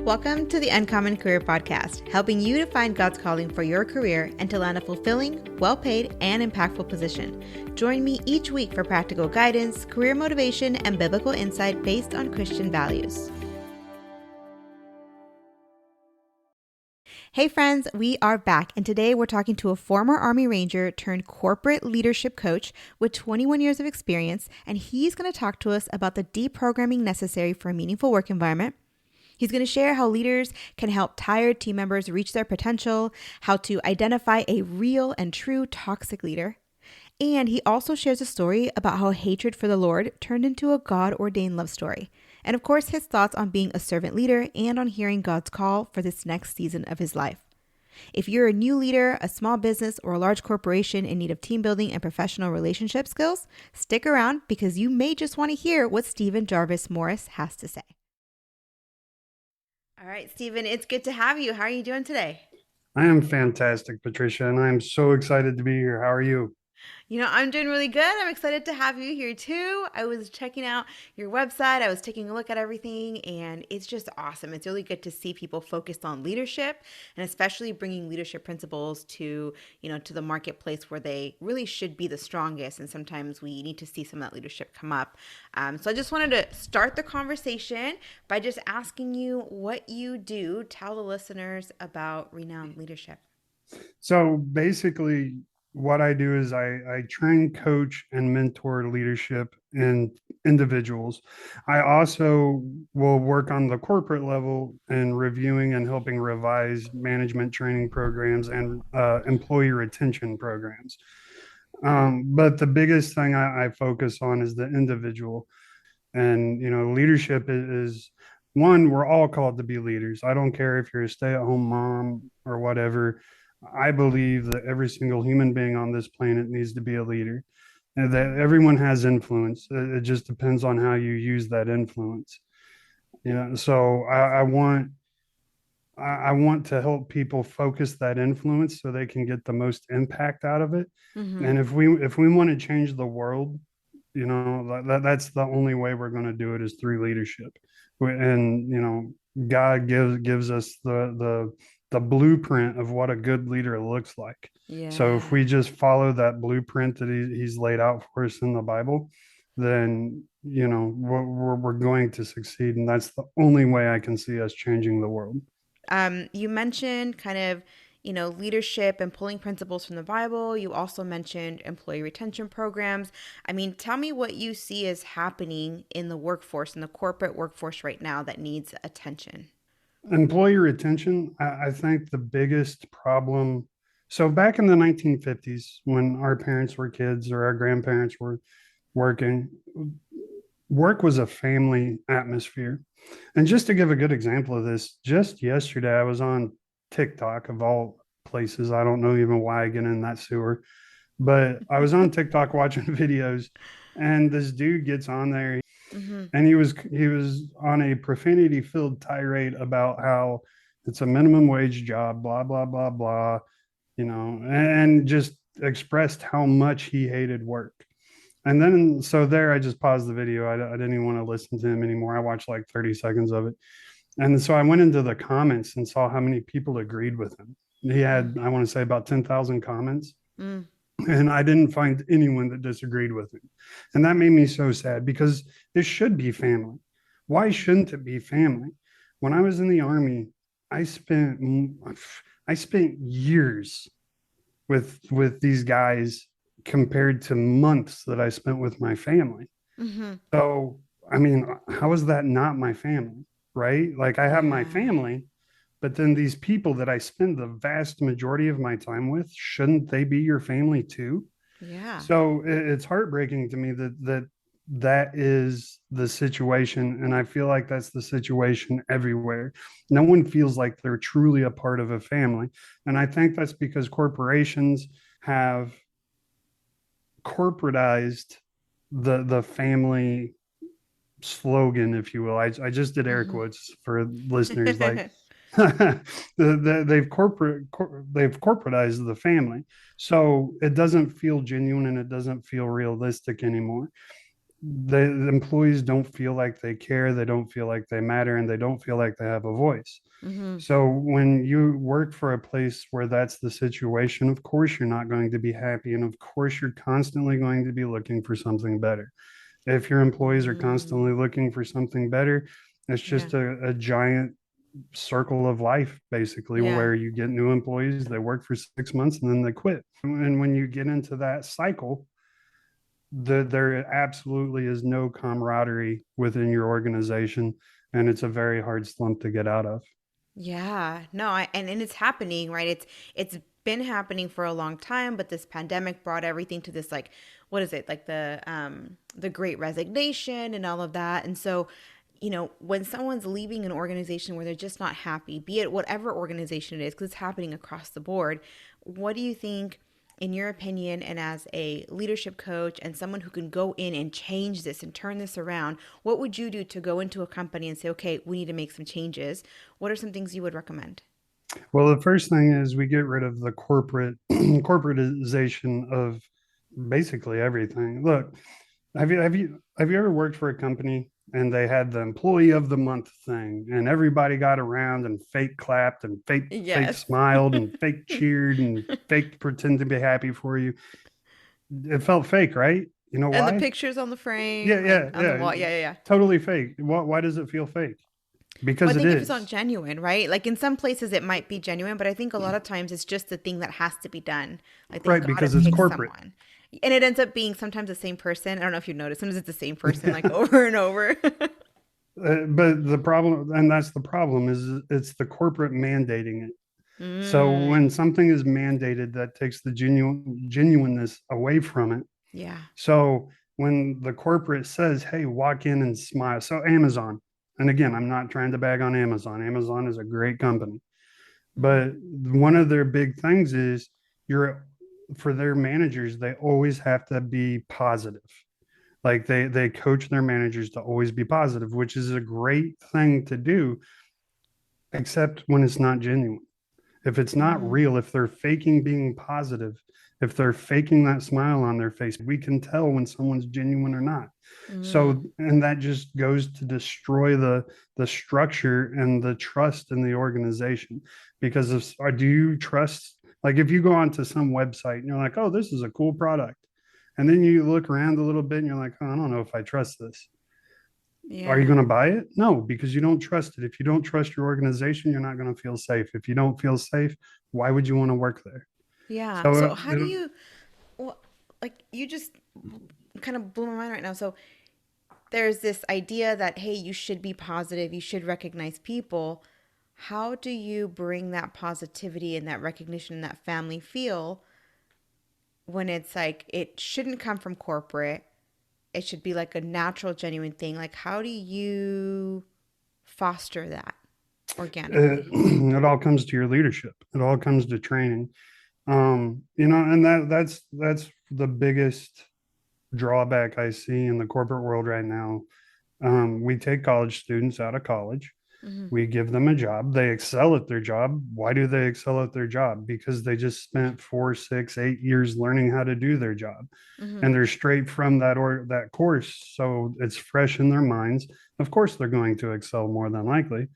Welcome to the Uncommon Career Podcast, helping you to find God's calling for your career and to land a fulfilling, well-paid, and impactful position. Join me each week for practical guidance, career motivation, and biblical insight based on Christian values. Hey friends, we are back, and today we're talking to a former Army Ranger turned corporate leadership coach with 21 years of experience, and he's going to talk to us about the deprogramming necessary for a meaningful work environment. He's going to share how leaders can help tired team members reach their potential, how to identify a real and true toxic leader, and he also shares a story about how hatred for the Lord turned into a God-ordained love story. And of course, his thoughts on being a servant leader and on hearing God's call for this next season of his life. If you're a new leader, a small business, or a large corporation in need of team building and professional relationship skills, stick around because you may just want to hear what Stephen Jarvis Morris has to say. All right, Stephen, it's good to have you. How are you doing today? I am fantastic, Patricia, and I'm so excited to be here. How are you? I'm doing really good. I'm excited to have you here too. I was checking out your website. I was taking a look at everything, and it's just awesome. It's really good to see people focused on leadership and especially bringing leadership principles to the marketplace where they really should be the strongest. And sometimes we need to see some of that leadership come up. So I just wanted to start the conversation by just asking you what you do. Tell the listeners about Renowned Leadership. So basically, what I do is I train, coach, and mentor leadership in individuals. I also will work on the corporate level and reviewing and helping revise management training programs and employee retention programs. But the biggest thing I focus on is the individual. And, leadership is one, we're all called to be leaders. I don't care if you're a stay-at-home mom or whatever. I believe that every single human being on this planet needs to be a leader and that everyone has influence. It just depends on how you use that influence. So I want to help people focus that influence so they can get the most impact out of it. Mm-hmm. And if we want to change the world, that's the only way we're going to do it is through leadership. And God gives us the blueprint of what a good leader looks like. So if Yeah. we just follow that blueprint that he's laid out for us in the Bible, then we're going to succeed, and that's the only way I can see us changing the world. You mentioned leadership and pulling principles from the Bible. You also mentioned employee retention programs. Tell me what you see as happening in the workforce, in the corporate workforce right now that needs attention. Employee retention, I think the biggest problem. So back in the 1950s, when our parents were kids or our grandparents were working, work was a family atmosphere. And just to give a good example of this, just yesterday I was on TikTok of all places. I don't know even why I get in that sewer, but I was on TikTok watching videos, and this dude gets on there, Mm-hmm. and he was on a profanity filled tirade about how it's a minimum wage job, blah blah blah blah, and just expressed how much he hated work. And then, so there, I just paused the video. I didn't even want to listen to him anymore. I watched like 30 seconds of it. And so I went into the comments and saw how many people agreed with him. He had, I want to say, about 10,000 comments. Mm-hmm. And I didn't find anyone that disagreed with him. And that made me so sad because this should be family. Why shouldn't it be family? When I was in the Army, I spent I spent years with these guys compared to months that I spent with my family. Mm-hmm. So, I mean, how is that not my family? Right? Like I have my Yeah. family, but then these people that I spend the vast majority of my time with, shouldn't they be your family too? Yeah. So it's heartbreaking to me that is the situation, and I feel like that's the situation everywhere. No one feels like they're truly a part of a family, and I think that's because corporations have corporatized the family slogan, if you will. I just did air Mm-hmm. quotes for listeners, like they've corporatized the family, so it doesn't feel genuine and it doesn't feel realistic anymore. the employees don't feel like they care, they don't feel like they matter, and they don't feel like they have a voice. Mm-hmm. So when you work for a place where that's the situation, of course you're not going to be happy, and of course you're constantly going to be looking for something better. If your employees are Mm. constantly looking for something better, it's Yeah. just a giant circle of life, basically, Yeah. where you get new employees, they work for 6 months and then they quit. And when you get into that cycle, there absolutely is no camaraderie within your organization, and it's a very hard slump to get out of. Yeah, no, and it's happening, right? It's been happening for a long time, but this pandemic brought everything to this like what is it? Like the great resignation and all of that. And so, when someone's leaving an organization where they're just not happy, be it whatever organization it is, because it's happening across the board, what do you think, in your opinion, and as a leadership coach and someone who can go in and change this and turn this around, what would you do to go into a company and say, okay, we need to make some changes? What are some things you would recommend? Well, the first thing is we get rid of the corporatization of basically everything. Look, have you ever worked for a company and they had the employee of the month thing and everybody got around and fake clapped and fake Yes. smiled and fake cheered and fake pretend to be happy for you? It felt fake, right? You know And the why? pictures on the Yeah, frame yeah, and on the yeah. wall. Yeah, yeah, yeah. Totally fake. Why does it feel fake? Well, I Because it think if it's not is. genuine, right? Like in some places it might be genuine, but I think a lot of times it's just the thing that has to be done. Like they Right, gotta because it's pick corporate. someone. And it ends up being sometimes the same person. I don't know if you've noticed. Sometimes it's the same person like over and over. But the problem, and that's the problem, is it's the corporate mandating it. So when Mm, something is mandated, that takes the genuineness away from it. yeah. So when the corporate says, "Hey, walk in and smile," so Amazon, and again, I'm not trying to bag on Amazon. Amazon is a great company, Mm-hmm. but one of their big things is you're for their managers, they always have to be positive. Like they coach their managers to always be positive, which is a great thing to do, except when it's not genuine. If it's not Mm, real, if they're faking being positive, if they're faking that smile on their face, we can tell when someone's genuine or not. mm, So, and that just goes to destroy the structure and the trust in the organization. Because if do you trust? Like if you go onto some website and you're like, oh, this is a cool product, and then you look around a little bit and you're like, oh, I don't know if I trust this. Are you yeah. going to buy it? No, because you don't trust it. If you don't trust your organization, you're not going to feel safe. If you don't feel safe, why would you want to work there? Yeah. So, So how do you well, like you just kind of blew my mind right now. So there's this idea that hey, you should be positive, you should recognize people. How do you bring that positivity and that recognition and that family feel when it's like it shouldn't come from corporate? It should be like a natural, genuine thing. Like, how do you foster that organically? it all comes to your leadership. It all comes to training. And that's the biggest drawback I see in the corporate world right now. We take college students out of college. Mm-hmm. We give them a job. They excel at their job. Why do they excel at their job? Because they just spent 4, 6, 8 years learning how to do their job, Mm-hmm. and they're straight from that course, so it's fresh in their minds. Of course, they're going to excel more than likely.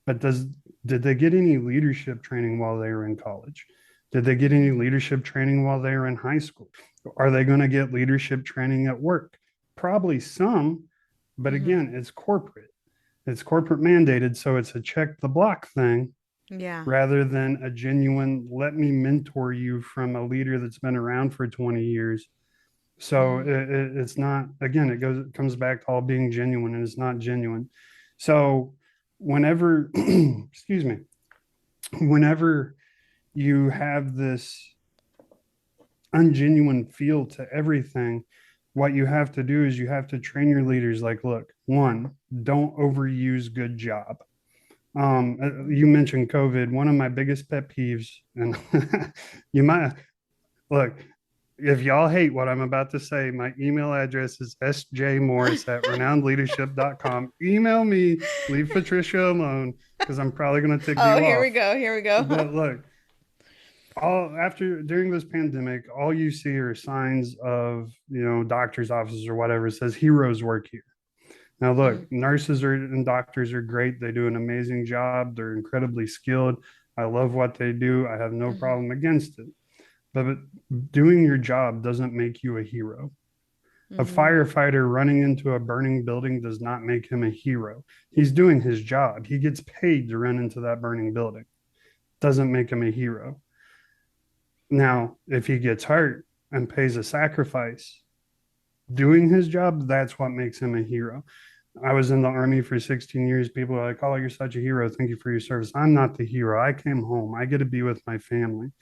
But did they get any leadership training while they were in college? Did they get any Mm-hmm. leadership training while they were in high school? Are they going to get leadership training at work? Probably some, but Mm-hmm. again, it's corporate. It's corporate mandated, so it's a check the block thing Yeah. rather than a genuine let me mentor you from a leader that's been around for 20 years. So Mm-hmm. it's not, again, it comes back to all being genuine, and it's not genuine. So whenever excuse me, whenever you have this ungenuine feel to everything, what you have to do is you have to train your leaders like, look, one, don't overuse good job. You mentioned COVID. One of my biggest pet peeves, and you might look, if y'all hate what I'm about to say, my email address is sjmorris@renownedleadership.com. Email me, leave Patricia alone, because I'm probably going to tick Oh, you here we off. go. Here we go. But look, all after during this pandemic, all you see are signs of, doctor's offices or whatever says heroes work here. Now, look, Mm, nurses are and doctors are great. They do an amazing job. They're incredibly skilled. I love what they do. I have no mm-hmm, problem against it. But doing your job doesn't make you a hero. A mm, firefighter running into a burning building does not make him a hero. He's doing his job. He gets paid to run into that burning building. Doesn't make him a hero. Now, if he gets hurt and pays a sacrifice doing his job, that's what makes him a hero. I was in the army for 16 years. People are like, "Oh, you're such a hero. Thank you for your service." I'm not the hero. I came home. I get to be with my family.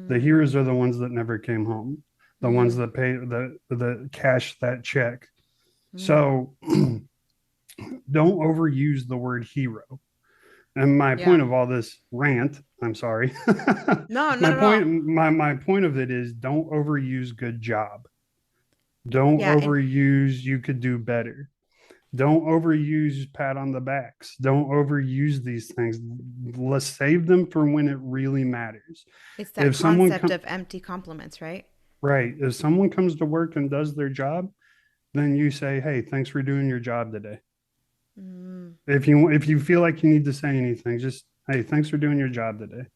The mm, heroes are the ones that never came home, the ones mm, that pay the cash that check. mm. So don't overuse the word hero. And my Yeah. point of all this rant, I'm sorry. No, not my at all. point my point of it is don't overuse good job. Don't Yeah, and overuse you could do better. Don't overuse pat on the backs. Don't overuse these things. Let's save them for when it really matters. it's that If someone concept come of empty compliments, right? right, if someone comes to work and does their job, then you say, "Hey, thanks for doing your job today." Mm, If you feel like you need to say anything, just, "Hey, thanks for doing your job today."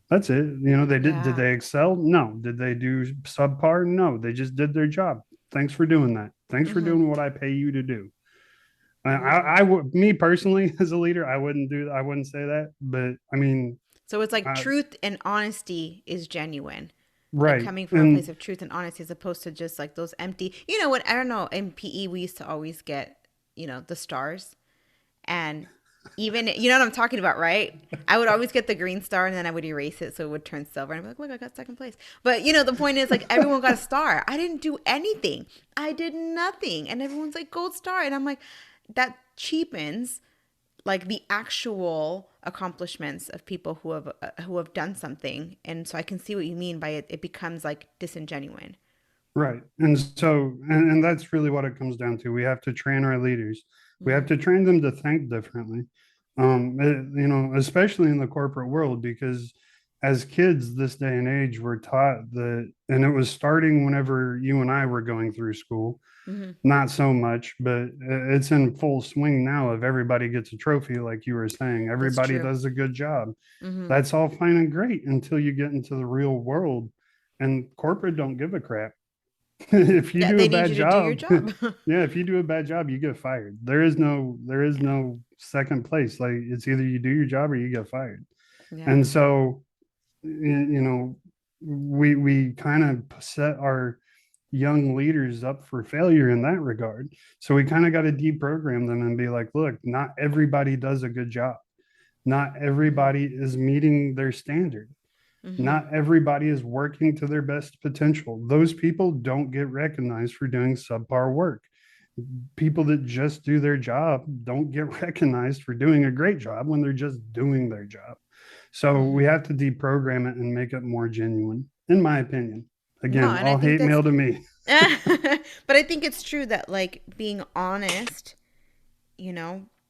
That's it. They did yeah. they excel? No. Did they do subpar? No. They just did their job. Thanks for doing that. Thanks for Mm-hmm. doing what I pay you to do. Mm. I would, me personally, as a leader, I wouldn't do that. I wouldn't say that. But I mean, So it's like uh, truth and honesty is genuine. Like right. coming from a place And of truth and honesty as opposed to just like those empty, you know what? I don't know. In PE, we used to always get, the stars. And even, you know what I'm talking about, right? I would always get the green star and then I would erase it so it would turn silver. And I'd be like, look, I got second place. But, the point is like everyone got a star. I didn't do anything. I did nothing. And everyone's like, gold star. And I'm like, that cheapens like the actual accomplishments of people who have done something. And so I can see what you mean by it becomes like disingenuine. right. And that's really what it comes down to. We have to train our leaders. We have Mm, to train them to think differently. Especially in the corporate world, because as kids this day and age, we're taught that, and it was starting whenever you and I were going through school, mm-hmm. not so much, but it's in full swing now of everybody gets a trophy, like you were saying. That's Everybody true. does a good job. Mm-hmm. That's all fine and great until you get into the real world, and corporate don't give a crap. If you Yeah, do a they need bad you to do your job, job. yeah, if you do a bad job, you get fired. There is no second place. Like, it's either you do your job or you get fired. Yeah. And so, we kind of set our young leaders up for failure in that regard. So we kind of got to deprogram them and be like, look, not everybody does a good job. Not Mm-hmm. everybody is meeting their standard. Mm-hmm. Not everybody is working to their best potential. Those people don't get recognized for doing subpar work. People that just do their job don't get recognized for doing a great job when they're just doing their job. So we Mm-hmm. have to deprogram it and make it more genuine, in my opinion. No, Again, and I all think hate that's, mail to me. but I think it's true that like being honest,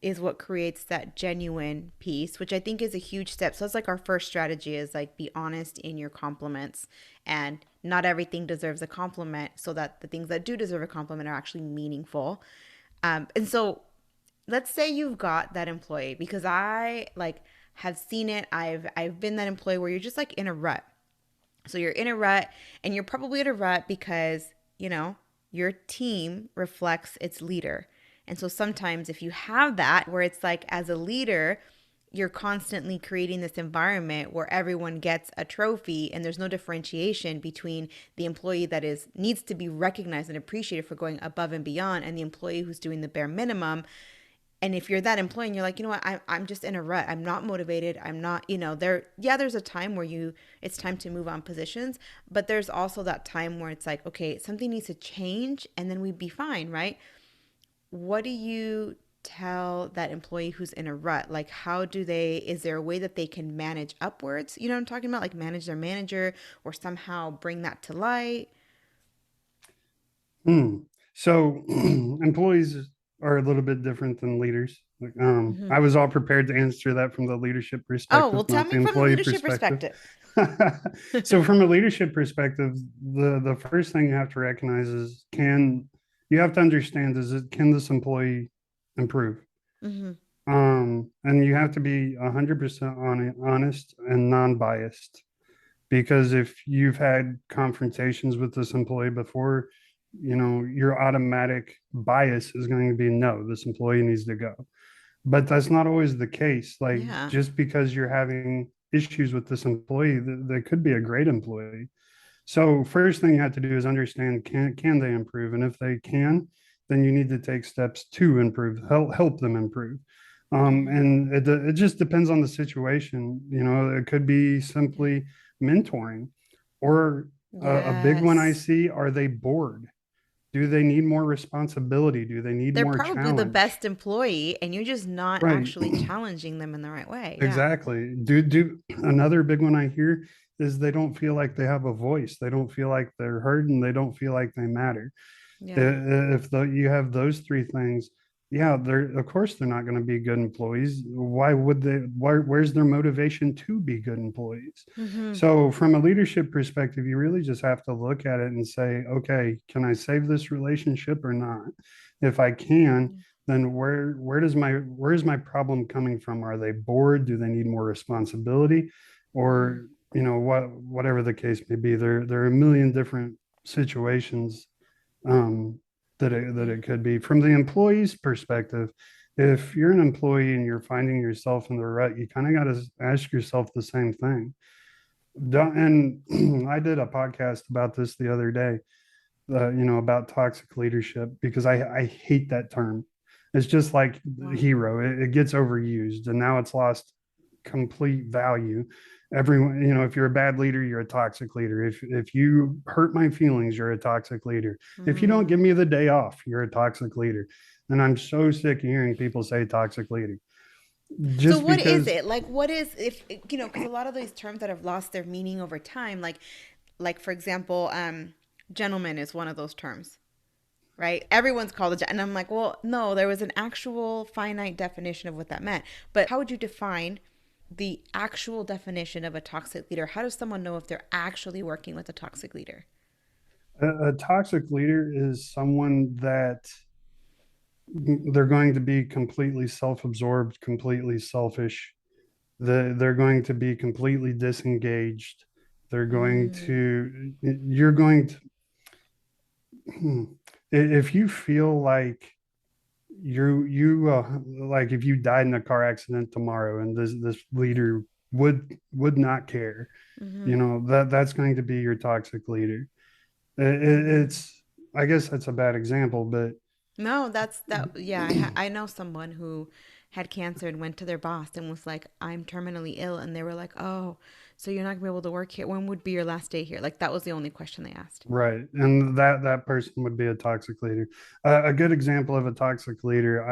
is what creates that genuine peace, which I think is a huge step. So that's like our first strategy is like be honest in your compliments, and not everything deserves a compliment, so that the things that do deserve a compliment are actually meaningful. And so let's say you've got that employee, because I like have seen it. I've been that employee where you're just like in a rut. So you're in a rut, and you're probably in a rut because, your team reflects its leader. And so sometimes if you have that where it's like as a leader, you're constantly creating this environment where everyone gets a trophy and there's no differentiation between the employee that is needs to be recognized and appreciated for going above and beyond and the employee who's doing the bare minimum. And if you're that employee and you're like, what, I'm just in a rut. I'm not motivated. I'm not, there's a time where it's time to move on positions, but there's also that time where it's like, okay, something needs to change and then we'd be fine, right? What do you tell that employee who's in a rut? Like, is there a way that they can manage upwards? You know what I'm talking about? Like manage their manager or somehow bring that to light? Hmm. So employees are a little bit different than leaders. Like, Hmm. I was all prepared to answer that from the leadership Oh, perspective, well, tell not the me from the employee leadership perspective. perspective. So, from a leadership perspective, the first thing you have to recognize is can you have to understand is it can this employee improve? Hmm. And you have to be 100% honest and non-biased because if you've had confrontations with this employee before, your automatic bias is going to be no, this employee needs to go. But that's not always the case. Like Yeah. just because you're having issues with this employee, they could be a great employee. So first thing you have to do is understand can they improve, and if they can, then you need to take steps to improve, help them improve. Hmm. And it just depends on the situation. It could be Yeah. simply mentoring, or a big one I Yes. see: are they bored? Do they need more responsibility? Do they need They're more probably the challenge? best employee, and you're just not Right. actually challenging them in the right way. Yeah. Exactly. Do another big one I hear is they don't feel like they have a voice. They don't feel like they're heard, and they don't feel like they matter. Yeah. If you have those three things, yeah, they're of course they're not going to be good employees. Why would they? Where's their motivation to be good employees? Hmm. So from a leadership perspective, you really just have to look at it and say, okay, can I save this relationship or not? If I can, then where's my problem coming from? Are they bored? Do they need more responsibility? Hmm. Or whatever the case may be, there are a million different situations that Yeah. it could be. From the employee's perspective, if you're an employee and you're finding yourself in the rut, you kind of got to ask yourself the same thing. And I did a podcast about this the other day, about toxic leadership because I hate that term. It's just like Why? hero. It gets overused and now it's lost complete value. Everyone, if you're a bad leader, you're a toxic leader. If you hurt my feelings, you're a toxic leader. If you don't give Mm. me the day off, you're a toxic leader. And I'm so sick of hearing people say toxic leader. So Just what is because it? Like what is if because a lot of these terms that have lost their meaning over time, like for example, gentleman is one of those terms, right? Everyone's called and I'm like, well, no, there was an actual finite definition of what that meant. But how would you define the actual definition of a toxic leader? How does someone know if they're actually working with a toxic leader? a toxic leader is someone that they're going to be completely self-absorbed, completely selfish. They're going to be completely disengaged. They're going Mm. to, you're going to, if you feel like like if you died in a car accident tomorrow and this leader would not care, Mm-hmm. that's going to be your toxic leader. Mm. It's, I guess that's a bad example, but No, that's that. Yeah, I know someone who had cancer and went to their boss and was like, "I'm terminally ill," and they were like, "Oh, so you're not gonna be able to work here? When would be your last day here?" Like that was the only question they asked. right, and that person would be a toxic leader. A good example of a toxic leader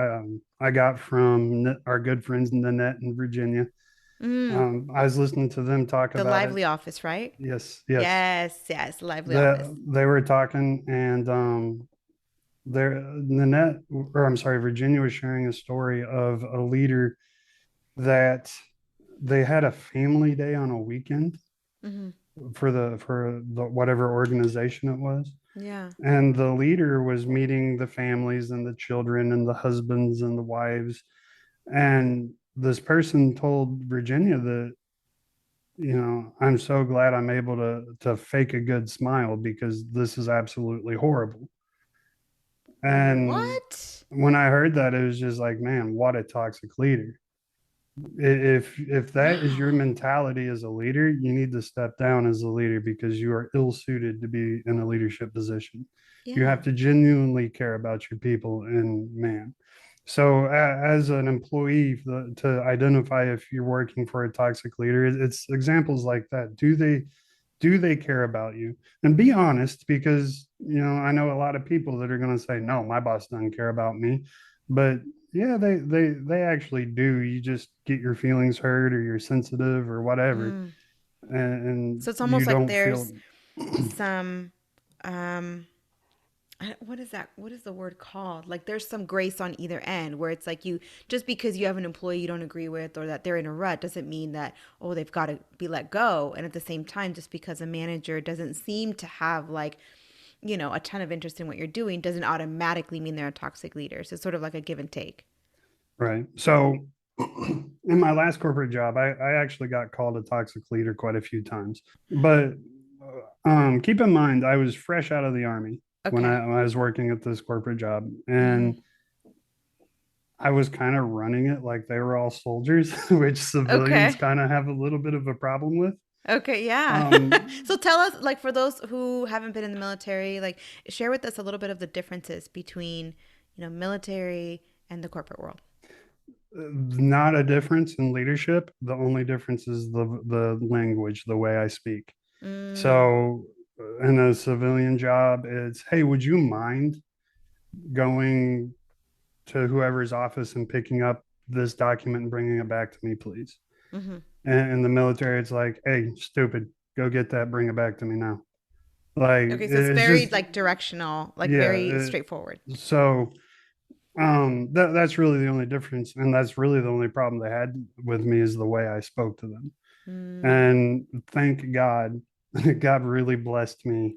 I got from our good friends Nanette in Virginia. Mm, I was listening to them talk the about it. lively office, right? Yes, yes. Yes, yes, lively office. They were talking, and Nanette, or I'm sorry, Virginia was sharing a story of a leader that they had a family day on a weekend Mm-hmm. for the whatever organization it was. Yeah. And the leader was meeting the families and the children and the husbands and the wives. And this person told Virginia that, I'm so glad I'm able to fake a good smile because this is absolutely horrible. And What? when I heard that, it was just like, man, what a toxic leader. If that is your Wow. mentality as a leader, you need to step down as a leader because you are ill suited to be in a leadership position. You Yeah. have to genuinely care about your people and man. So as an employee, to identify if you're working for a toxic leader, it's examples like that. Do they care about you? And be honest, because I know a lot of people that are going to say, no, my boss doesn't care about me. But yeah, they actually do. You just get your feelings hurt or you're sensitive or whatever, Mm. and So it's you almost like don't feel there's some um what is that? What is the word called? Like there's some grace on either end where it's like you just because you have an employee you don't agree with or that they're in a rut doesn't mean that oh they've got to be let go. And at the same time, just because a manager doesn't seem to have like a ton of interest in what you're doing doesn't automatically mean they're a toxic leader. So it's sort of like a give and take. Right. So in my last corporate job, I actually got called a toxic leader quite a few times. But keep in mind, I was fresh out of the army Okay. when I was working at this corporate job, Mm-hmm. and I was kind of running it like they were all soldiers, which civilians Okay. kind of have a little bit of a problem with. Okay, yeah. Um, So tell us, like, for those who haven't been in the military, like, share with us a little bit of the differences between, military and the corporate world. not a difference in leadership. The only difference is the language, the way I speak. Mm, So in a civilian job, it's, hey, would you mind going to whoever's office and picking up this document and bringing it back to me, please? mm-hmm. And in the military, it's like, hey, stupid, go get that, bring it back to me now. Like Okay, so it's it's very, just, like, directional, like, yeah. very straightforward. So that's really the only difference, and that's really the only problem they had with me is the way I spoke to them. Mm, And thank God, God really blessed me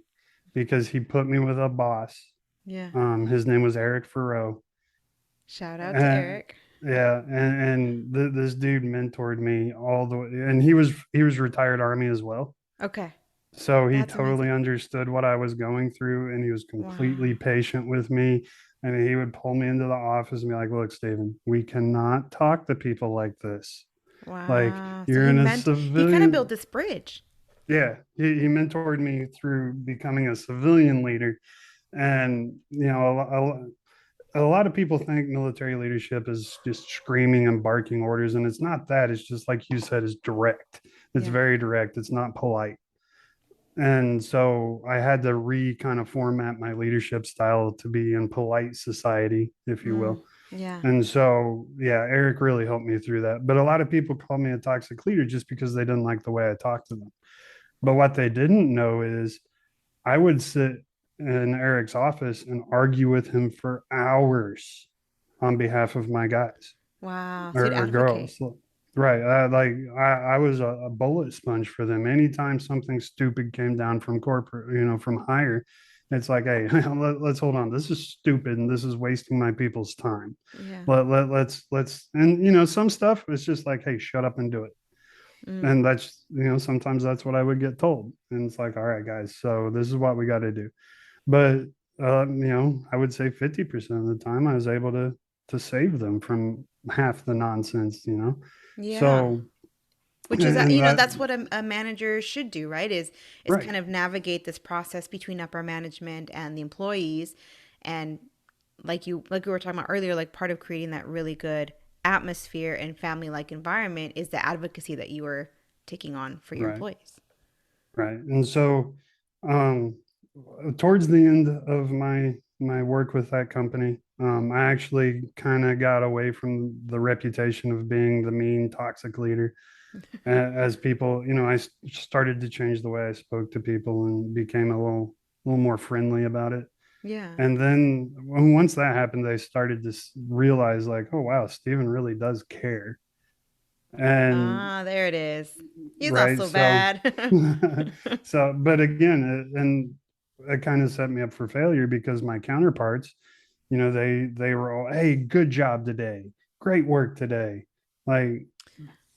because he put me with a boss. yeah. His name was Eric Furrow. Shout out to And Eric. yeah, this dude mentored me all the way, and he was retired Army as well. Okay, So he that's totally amazing. understood what I was going through, and he was completely Wow. patient with me. And he would pull me into the office and be like, "Look, Steven, we cannot talk to people like this. Like Wow. So you're in a he kind of built civilian." this bridge. Yeah, he mentored me through becoming a civilian leader. And a lot of people think military leadership is just screaming and barking orders, and it's not that. It's just like you said, it's direct. It's Yeah. very direct. It's not polite. And so I had to kind of format my leadership style to be in polite society, if you Mm, will. yeah. And so, yeah, Eric really helped me through that. But a lot of people call me a toxic leader just because they didn't like the way I talked to them. But what they didn't know is I would sit in Eric's office and argue with him for hours on behalf of my guys Wow. So you'd or advocate. girls. Right. I was a bullet sponge for them. Anytime something stupid came down from corporate, from higher, it's like, hey, let's hold on. This is stupid and this is wasting my people's time. Yeah. Let's, and some stuff it's just like, hey, shut up and do it. Mm, And that's, sometimes that's what I would get told. And it's like, all right, guys, so this is what we got to do. But I would say 50% of the time I was able to save them from half the nonsense. yeah. So Which is and that that's what a manager should do, right? Is right, kind of navigate this process between upper management and the employees, and like we were talking about earlier, like part of creating that really good atmosphere and family like environment is the advocacy that you were taking on for your right, employees. right. And so um towards the end of my work with that company, I actually kind of got away from the reputation of being the mean toxic leader. As people, I started to change the way I spoke to people and became a little more friendly about it. Yeah. And then once that happened, they started to realize like, oh wow, Steven really does care. And Ah, there it is. He's not right, so so bad. but again, and it kind of set me up for failure because my counterparts, they were all, hey, good job today, great work today. Like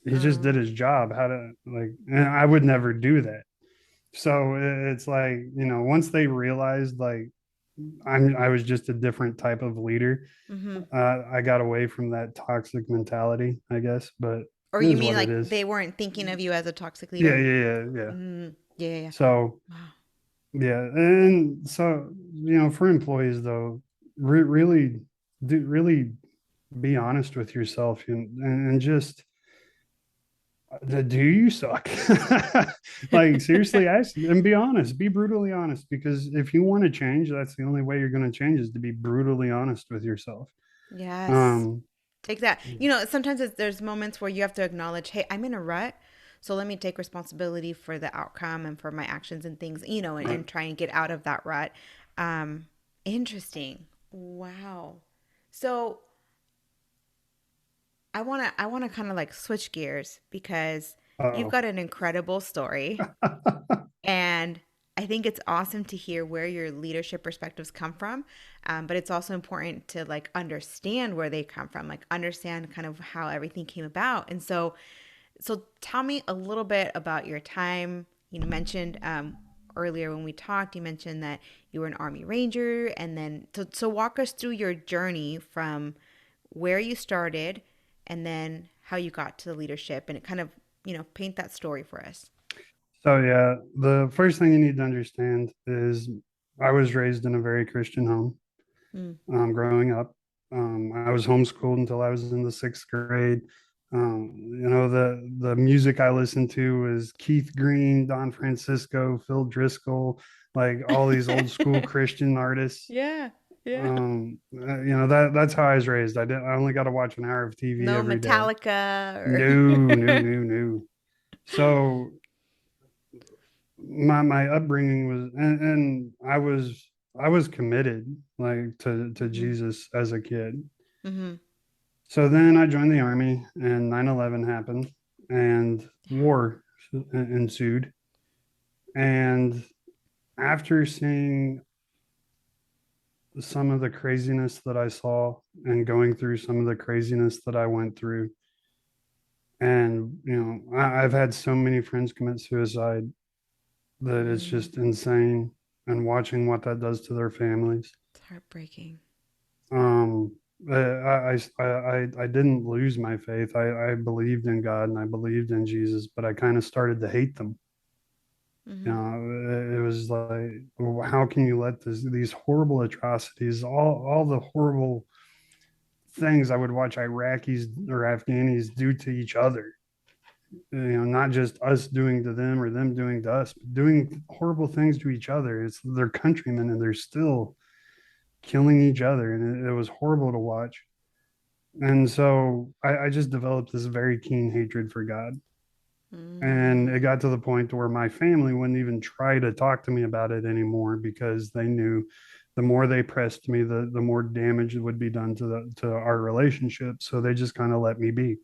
he just did um, his job. How to like, and I would never do that. So it's like, once they realized like I was just a different type of leader, mhm. I got away from that toxic mentality, I guess, but Or it you is mean what it like is. they weren't thinking of you as a toxic Yeah, leader? yeah, yeah, yeah. Mm, yeah, yeah, yeah. So Wow. yeah, and so for employees though, really really be honest with yourself and just do you suck? Like seriously, ask and be honest, be brutally honest, because if you want to change, that's the only way you're going to change is to be brutally honest with yourself. Yes. Um, Take that. Sometimes there's moments where you have to acknowledge, hey, I'm in a rut. So let me take responsibility for the outcome and for my actions and things, and right, try and get out of that rut. Interesting. Wow. So I wanna kind of like switch gears because you've Oh, got an incredible story. And I think it's awesome to hear where your leadership perspectives come from. But it's also important to like understand where they come from, like understand kind of how everything came about. And so tell me a little bit about your time. You mentioned earlier when we talked, you mentioned that you were an Army Ranger. And then, so walk us through your journey from where you started and then how you got to the leadership and it kind of, paint that story for us. so yeah, the first thing you need to understand is I was raised in a very Christian home. Mm. Growing up. I was homeschooled until I was in the sixth grade. The music I listened to was Keith Green, Don Francisco, Phil Driscoll, like all these old school Christian artists. Yeah. Yeah. That's how I was raised. I only got to watch an hour of TV No every day. Metallica or No, no, no, no. So my upbringing was, and I was committed like to hmm Jesus as a kid. hmm So then I joined the army and 9/11 happened and war ensued. And after seeing some of the craziness that I saw and going through some of the craziness that I went through, and I've had so many friends commit suicide that it's Mm. just insane, and watching what that does to their families. It's heartbreaking. Um, I didn't lose my faith. I believed in God and I believed in Jesus, but I kind of started to hate them. hmm It was like, well, how can you let these horrible atrocities, all the horrible things I would watch Iraqis or Afghanis do to each other, not just us doing to them or them doing to us, but doing horrible things to each other. It's their countrymen and they're still killing each other. And it was horrible to watch. And so I just developed this very keen hatred for God. And it Mm. got to the point to where my family wouldn't even try to talk to me about it anymore because they knew the more they pressed me, the more damage would be done to our relationship. So they just kind of let me be.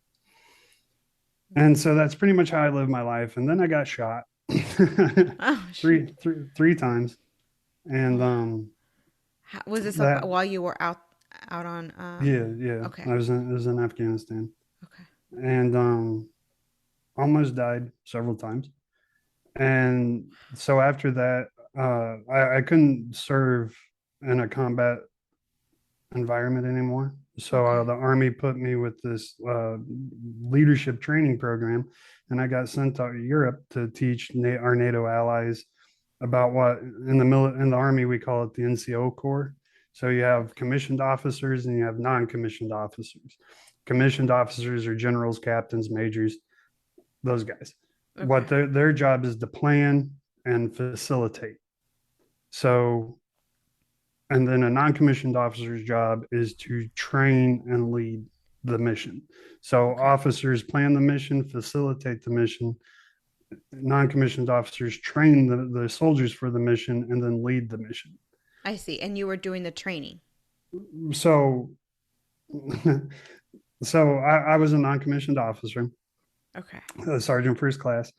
And so that's pretty much how I lived my life. And then I got shot Oh shoot. three times. And Was this that while you were out on yeah, okay. I was in Afghanistan Okay. and almost died several times. And so after that, I couldn't serve in a combat environment anymore. So Okay. the Army put me with this leadership training program, and I got sent to Europe to teach our NATO allies about what in the Army we call it the NCO Corps. So you have commissioned officers and you have non-commissioned officers. Commissioned officers are generals, captains, majors, those guys. What Okay. their job is to plan and facilitate. So, and then a non-commissioned officer's job is to train and lead the mission. So Okay. officers plan the mission, facilitate the mission. Non-commissioned officers train the soldiers for the mission and then lead the mission. I see. And you were doing the training. So, so I was a non-commissioned officer, Okay. a sergeant first class,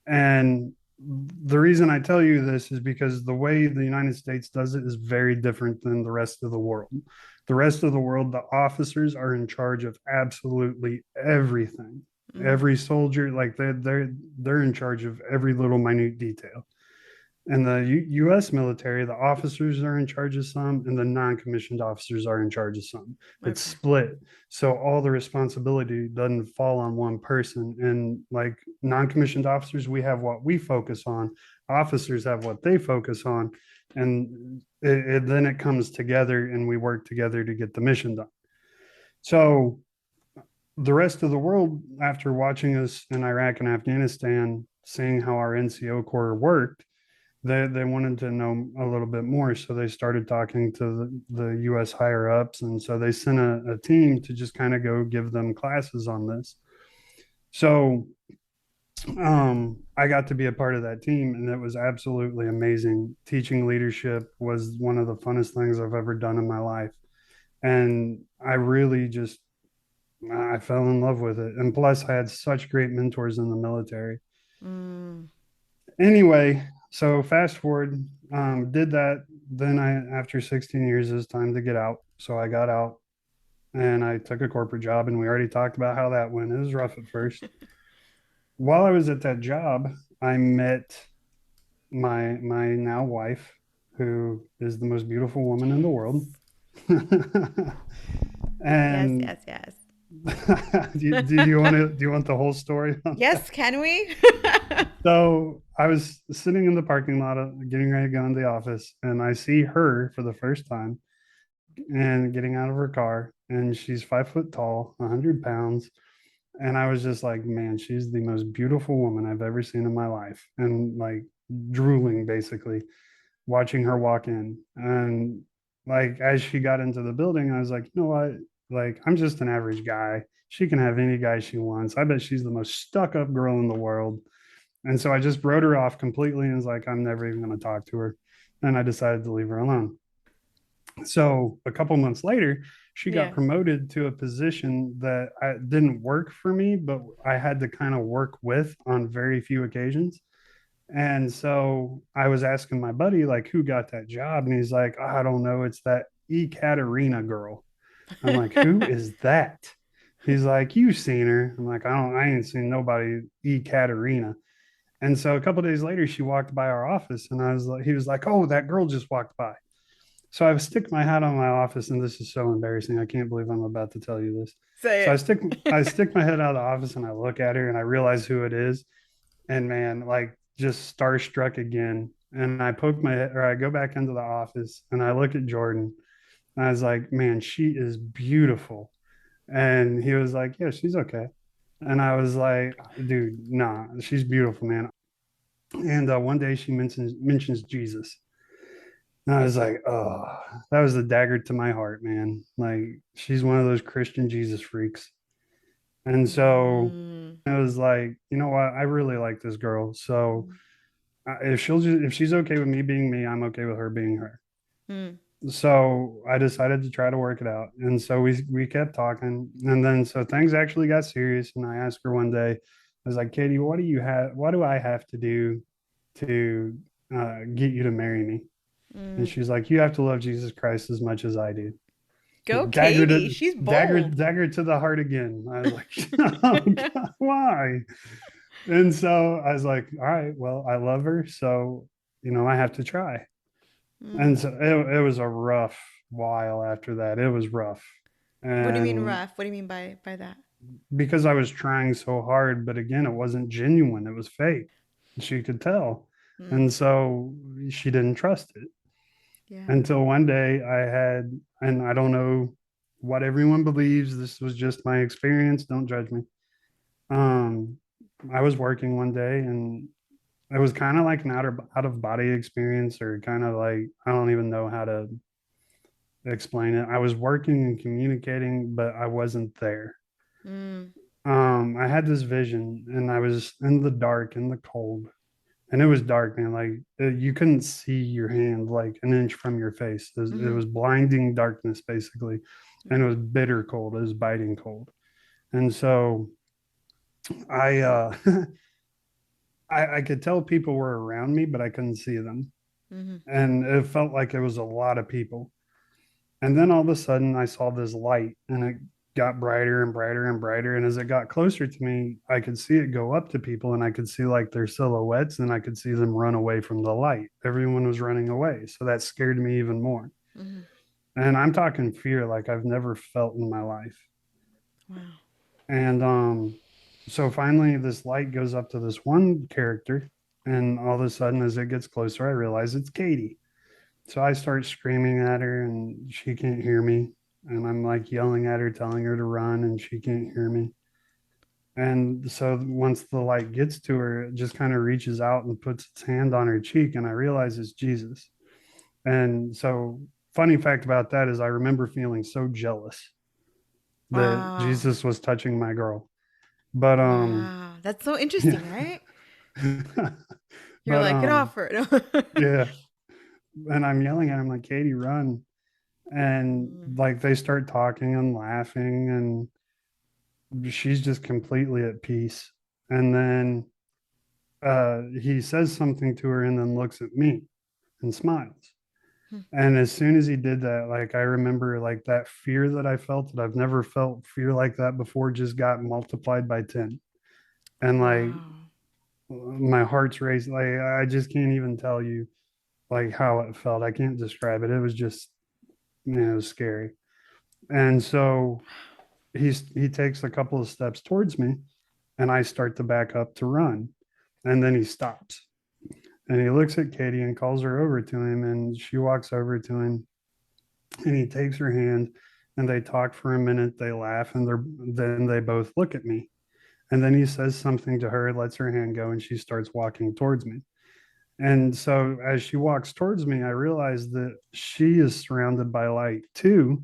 and the reason I tell you this is because the way the United States does it is very different than the rest of the world. The rest of the world, the officers are in charge of absolutely everything. Mm. Every soldier, like they're in charge of every little minute detail. In the U.S. military, the officers are in charge of some, and the non-commissioned officers are in charge of some. It's Okay. split, so all the responsibility doesn't fall on one person. And like non-commissioned officers, we have what we focus on. Officers have what they focus on, and then it comes together, and we work together to get the mission done. So the rest of the world, after watching us in Iraq and Afghanistan, seeing how our NCO Corps worked, they wanted to know a little bit more, so they started talking to the U.S. higher ups, and so they sent a team to just kind of go give them classes on this. So I got to be a part of that team, and it was absolutely amazing. Teaching leadership was one of the funnest things I've ever done in my life. And I really just I fell in love with it. And plus I had such great mentors in the military. Mm. Anyway, so fast forward, did that. Then after 16 years, it was time to get out. So I got out and I took a corporate job, and we already talked about how that went. It was rough at first. While I was at that job, I met my now wife, who is the most beautiful woman in the world. Yes. Yes, And yes, yes. do you want to do you want the whole story on that? Yes, can we? So I was sitting in the parking lot, getting ready to go into the office, and I see her for the first time and getting out of her car, and she's 5 foot tall, 100 pounds. And I was just like, man, she's the most beautiful woman I've ever seen in my life. And like drooling basically, watching her walk in. And like as she got into the building, I was like, you know what? Like, I'm just an average guy. She can have any guy she wants. I bet she's the most stuck up girl in the world. And so I just wrote her off completely and was like, I'm never even going to talk to her. And I decided to leave her alone. So a couple months later, she got Yeah. promoted to a position that didn't work for me, but I had to kind of work with on very few occasions. And so I was asking my buddy, like, who got that job? And he's like, I don't know. It's that Katerina girl. I'm like, who is that? He's like, you've seen her. I'm like, I ain't seen nobody Katerina. And so a couple of days later, she walked by our office, and he was like, oh, that girl just walked by. So I stick my hat on my office, and this is so embarrassing. I can't believe I'm about to tell you this. Say So it. I stick my head out of the office, and I look at her, and I realize who it is. And man, like just starstruck again. And I poke my head, or I go back into the office, and I look at Jordan. And I was like, man, she is beautiful. And he was like, yeah, she's okay. And I was like, dude, nah, she's beautiful, man. And one day she mentions Jesus. And I was like, oh, that was the dagger to my heart, man. Like, she's one of those Christian Jesus freaks. And so Mm. I was like, you know what? I really like this girl. So if she's okay with me being me, I'm okay with her being her. Mm. So I decided to try to work it out. And so we kept talking. And then so things actually got serious. And I asked her one day, I was like, Katie, what do I have to do to get you to marry me? And Mm. she's like, you have to love Jesus Christ as much as I do. Go, Dagger Katie. to She's bold. dagger to the heart again. I was like, oh God, why? And so I was like, all right, well, I love her, so I have to try. Mm. And so it was a rough while after that. It was rough. What do you mean And rough? What do you mean by that? because I was trying so hard, but again, it wasn't genuine, it was fake. She could tell. Mm. And so she didn't trust it Yeah. until one day and I don't know what everyone believes. This was just my experience. Don't judge me. Um, I was working one day, and it was kind of like an out of body experience, or kind of like, I don't even know how to explain it. I was working and communicating, but I wasn't there. Mm. I had this vision, and I was in the dark, in the cold, and it was dark, man. Like you couldn't see your hand like an inch from your face. It Mm-hmm. was blinding darkness, basically, and it Mm. was bitter cold. It was biting cold, and so I I could tell people were around me, but I couldn't see them, Mm-hmm. and it felt like it was a lot of people. And then all of a sudden, I saw this light, and it got brighter and brighter and brighter. And as it got closer to me, I could see it go up to people, and I could see like their silhouettes, and I could see them run away from the light. Everyone was running away. So that scared me even more. Mm-hmm. And I'm talking fear like I've never felt in my life. Wow. And so finally, this light goes up to this one character. And all of a sudden, as it gets closer, I realize it's Katie. So I start screaming at her, and she can't hear me. And I'm like yelling at her, telling her to run, and she can't hear me. And so once the light gets to her, it just kind of reaches out and puts its hand on her cheek, and I realize it's Jesus. And so, funny fact about that is, I remember feeling so jealous that Wow. Jesus was touching my girl. But Wow. That's so interesting, Yeah. right? You're But like, get off her. yeah. And I'm yelling at him like, Katie, run. And Mm, like they start talking and laughing, and she's just completely at peace. And then he says something to her and then looks at me and smiles. hmm. And as soon as he did that, like I remember like that fear that I felt that I've never felt fear like that before just got multiplied by 10. And like Wow. my heart's racing. Like I just can't even tell you like how it felt. I can't describe it. It was just, it was scary. And so he takes a couple of steps towards me and I start to back up to run. And then he stops and he looks at Katie and calls her over to him. And she walks over to him and he takes her hand and they talk for a minute. They laugh and then they both look at me. And then he says something to her, lets her hand go, and she starts walking towards me. And so as she walks towards me, I realize that she is surrounded by light too,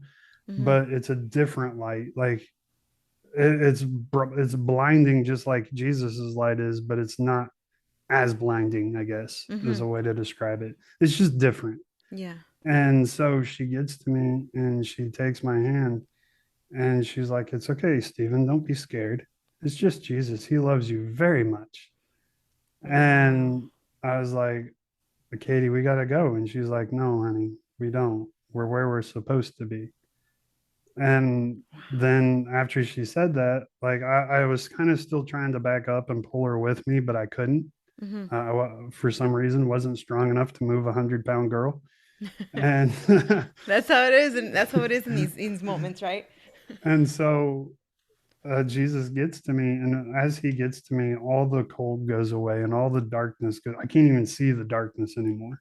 Mm-hmm. but it's a different light. Like it's blinding just like Jesus's light is, but it's not as blinding, I guess, is Mm-hmm. a way to describe it. It's just different. Yeah. And so she gets to me and she takes my hand and she's like, "It's okay, Stephen, don't be scared. It's just Jesus. He loves you very much." Wow. And I was like, "Katie, we gotta go." And she's like, "No, honey, we don't. We're where we're supposed to be." And then after she said that, like I was kind of still trying to back up and pull her with me, but I couldn't. Mm-hmm. For some reason, wasn't strong enough to move 100-pound girl. And That's how it is, and that's how it is in these moments, right? and so Jesus gets to me, and as he gets to me, all the cold goes away and all the darkness goes. I can't even see the darkness anymore.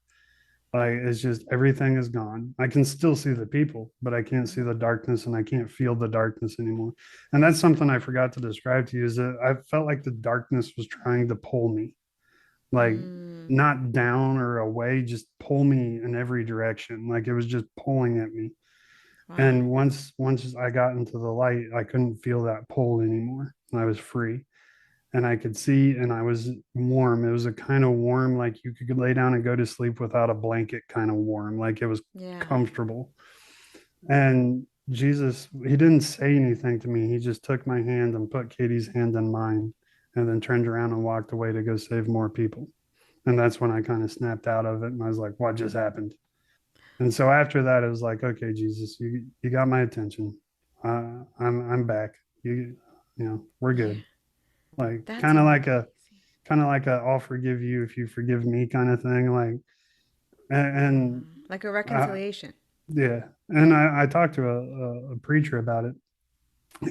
Like it's just everything is gone. I can still see the people, but I can't see the darkness and I can't feel the darkness anymore. And that's something I forgot to describe to you is that I felt like the darkness was trying to pull me, like Mm, not down or away, just pull me in every direction. Like it was just pulling at me. wow. And once I got into the light, I couldn't feel that pull anymore. I was free and I could see and I was warm. It was a kind of warm, like you could lay down and go to sleep without a blanket kind of warm, like it was Yeah. comfortable. And Jesus, he didn't say anything to me. He just took my hand and put Katie's hand in mine and then turned around and walked away to go save more people. And that's when I kind of snapped out of it and I was like, what just happened? And so after that, it was like, okay, Jesus, you got my attention. I'm back. We're Yeah. good. Like That's amazing. kind of like a I'll forgive you if you forgive me kind of thing. Like and Like a uh, reconciliation. yeah, and I talked to a preacher about it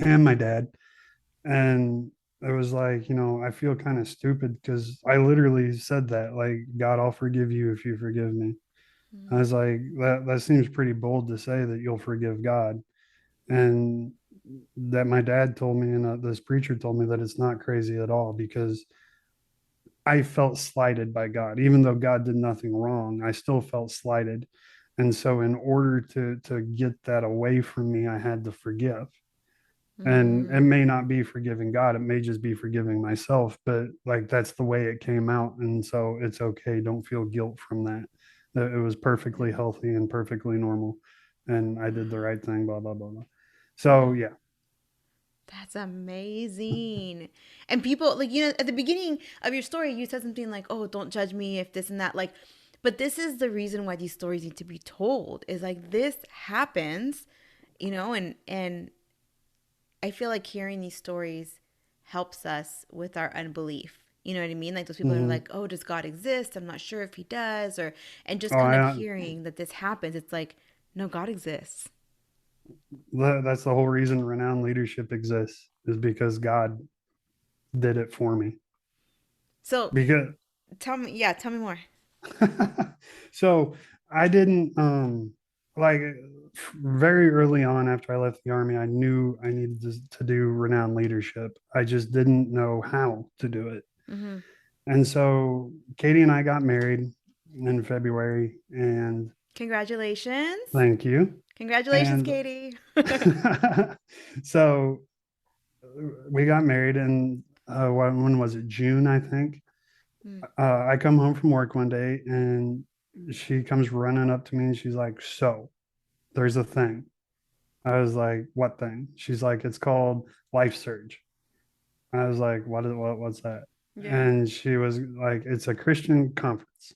and my dad, and it was like I feel kind of stupid because I literally said that like God, I'll forgive you if you forgive me. I Mm, was like that seems pretty bold to say that you'll forgive God, and that my dad told me and this preacher told me that it's not crazy at all because I felt slighted by God. Even though God did nothing wrong, I still felt slighted. And so in order to get that away from me, I had to forgive. And it mm, may not be forgiving God, it may just be forgiving myself, but like that's the way it came out. And so it's okay. Don't feel guilt from that. That it was yeah. perfectly healthy and perfectly normal. And I did the Wow. right thing, blah, blah, blah, blah. So Wow. yeah. That's amazing. And people, like, at the beginning of your story, you said something like, oh, don't judge me if this and that. Like, but this is the reason why these stories need to be told is like this happens, and I feel like hearing these stories helps us with our unbelief. You know what I mean? Like those people that are Mhm. like, "Oh, does God exist? I'm not sure if he does." Or and just Oh, kind of hearing that this happens, it's like, "No, God exists." that's the whole reason renowned leadership exists is because God did it for me. So, Because tell me more. so I didn't like very early on after I left the army, I knew I needed to do renowned leadership. I just didn't know how to do it. Mhm. And so Katie and I got married in February, and Congratulations. thank you. Congratulations, And Katie. so we got married, and when was it? June, I think. Mm. I come home from work one day and she comes running up to me and she's like, "So, there's a thing." I was like, "What thing?" She's like, "It's called Life Surge." I was like, what's that?" Yeah. And she was like, "It's a Christian conference."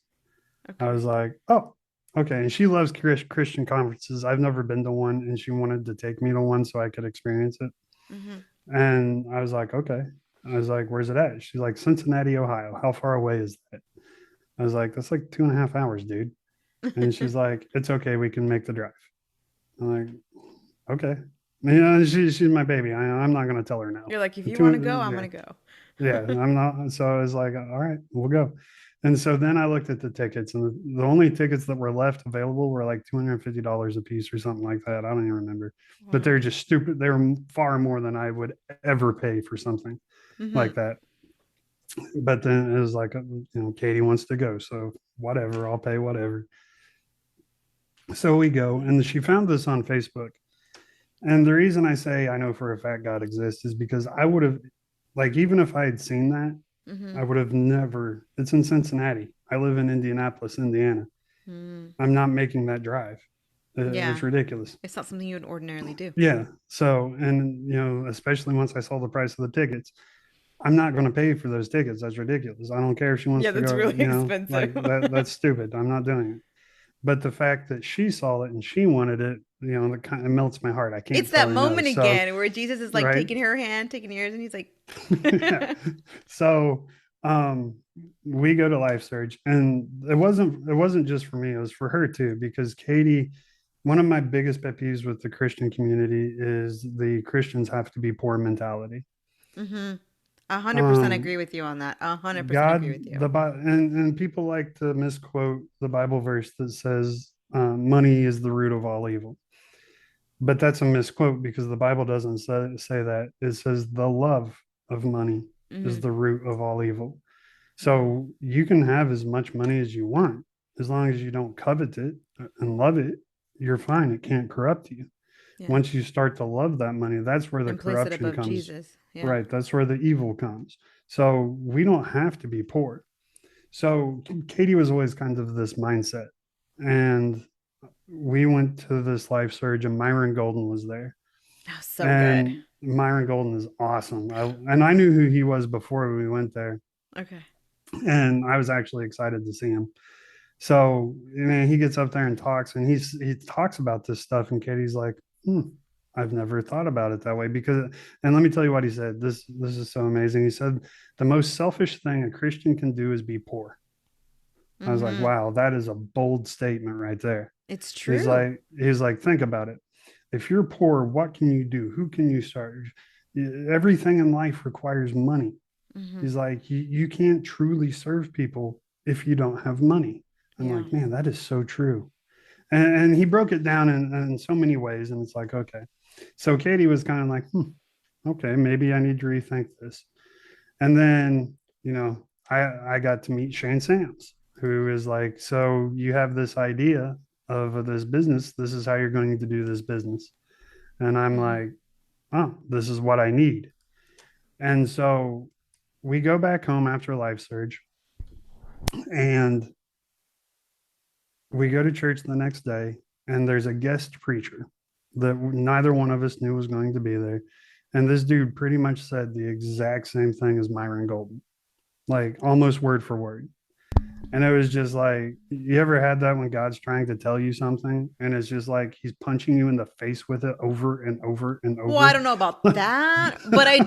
I Okay. was like, "Oh, okay." And she loves Christian conferences. I've never been to one, and she wanted to take me to one so I could experience it. Mm-hmm. And I was like, "Okay." I was like, "Where's it at?" She's like, "Cincinnati, Ohio." "How far away is that?" I was like, "That's like 2.5 hours, dude." And she's like, "It's okay. We can make the drive." I'm like, "Okay." She's my baby. I'm not going to tell her no. You're like, if you want to go, Two, I'm yeah, gonna go. yeah, I'm not. So I was like, "All right, we'll go." And so then I looked at the tickets, and the only tickets that were left available were like $250 a piece or something like that. I don't even remember, but Wow. they're just stupid. They were far more than I would ever pay for something Mm-hmm. like that. But then it was like, Katie wants to go, so whatever, I'll pay whatever. So we go, and she found this on Facebook. And the reason I say I know for a fact God exists is because I would have, like, even if I had seen that, Mm-hmm. I would have never. It's in Cincinnati. I live in Indianapolis, Indiana. Mm. I'm not making that drive. It's Yeah. ridiculous. It's not something you would ordinarily do. Yeah. So, and especially once I saw the price of the tickets, I'm not going to pay for those tickets. That's ridiculous. I don't care if she wants Yeah, to that's go. really Like expensive. that. That's stupid. I'm not doing it. But the fact that she saw it and she wanted it, it kind of melts my heart. I can't It's tell that her no. moment So, again where Jesus is like right. taking her hand, taking yours, and he's like, Yeah. So um we go to Life Surge, and it wasn't just for me, it was for her too, because Katie, one of my biggest pet peeves with the Christian community is the Christians have to be poor mentality. mm-hmm. 100% Um agree with you on that. 100% agree God, with you. and people like to misquote the Bible verse that says money is the root of all evil. But that's a misquote, because the Bible doesn't say that. It says the love of money is Mm-hmm. the root of all evil. Mm-hmm. So you can have as much money as you want, as long as you don't covet it and love it, you're fine. It can't corrupt you. Yeah. Once you start to love that money, that's where the And place it corruption above comes. Jesus. Yeah. Right. That's where the evil comes. So we don't have to be poor. So Katie was always kind of this mindset. And we went to this Life Surge, and Myron Golden was there. Oh, so good. And Myron Golden is awesome. And I knew who he was before we went there. Okay. And I was actually excited to see him. So, he gets up there and talks, and he talks about this stuff, and Katie's like, I've never thought about it that way, because, and let me tell you what he said. This is so amazing. He said, "The most selfish thing a Christian can do is be poor." I was like, Mm-hmm. "Wow, that is a bold statement right there." It's He's true. like, think about it. If you're poor, what can you do? Who can you start? Everything in life requires money. Mm-hmm. He's like, you can't truly serve people if you don't have money. I'm Yeah. like, man, that is so true. And he broke it down in so many ways. And it's like, okay. So Katie was kind of like, okay, maybe I need to rethink this. And then, I got to meet Shane Sams, who is like, so you have this idea of this business. This is how you're going to do this business. And I'm Mm-hmm. like, oh, this is what I need. And so we go back home after Life Surge, and we go to church the next day, and there's a guest preacher that neither one of us knew was going to be there. And this dude pretty much said the exact same thing as Myron Golden, like almost word for word. And it was just like, you ever had that when God's trying to tell you something and it's just like he's punching you in the face with it over and over and Well, I over? don't know about that, but I